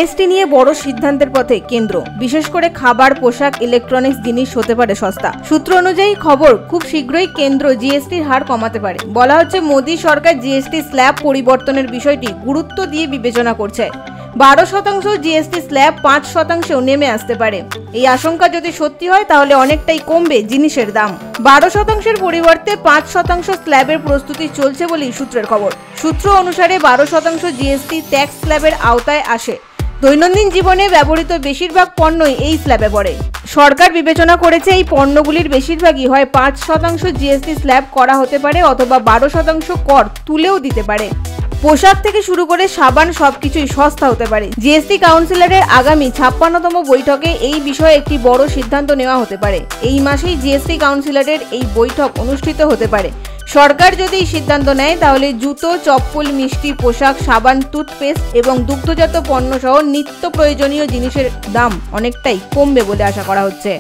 GST নিয়ে বড় সিদ্ধান্তের পথে কেন্দ্র, বিশেষ করে খাবার, পোশাক, ইলেকট্রনিক্স জিনিস হতে পারে সস্তা। সূত্র অনুযায়ী খবর, খুব শীঘ্রই কেন্দ্র জিএসটির হার কমাতে পারে। বলা হচ্ছে মোদী সরকার জিএসটি স্ল্যাব পরিবর্তনের বিষয়টি গুরুত্ব দিয়ে বিবেচনা করছে। 12% জিএসটি স্ল্যাব 5%ও নেমে আসতে পারে। এই আশঙ্কা যদি সত্যি হয় তাহলে অনেকটাই কমবে জিনিসের দাম। 12%-এর পরিবর্তে 5% স্ল্যাবের প্রস্তুতি চলছে বলেই সূত্রের খবর। সূত্র অনুসারে 12% জিএসটি ট্যাক্স স্ল্যাবের আওতায় আসে। দৈনন্দিন জীবনে ব্যবহৃত বেশিরভাগ পণ্যই এই স্ল্যাবে পড়ে। সরকার বিবেচনা করেছে এই পণ্যগুলির বেশিরভাগই হয় 5% জিএসটি স্ল্যাব করা হতে পারে অথবা 12% কর তুলেও দিতে পারে। পোশাক থেকে শুরু করে সাবান সবকিছুই সস্তা হতে পারে। জিএসটি কাউন্সিলরের আগামী 56তম বৈঠকে এই বিষয়ে একটি বড় সিদ্ধান্ত নেওয়া হতে পারে। এই মাসেই জিএসটি কাউন্সিলরের এই বৈঠক অনুষ্ঠিত হতে পারে। সরকার যদি এই সিদ্ধান্ত নেয় তাহলে জুতো, চপ্পল, মিষ্টি, পোশাক, সাবান, টুথপেস্ট এবং দুগ্ধজাত পণ্য সহ নিত্য প্রয়োজনীয় জিনিসের দাম অনেকটাই কমবে বলে আশা করা হচ্ছে।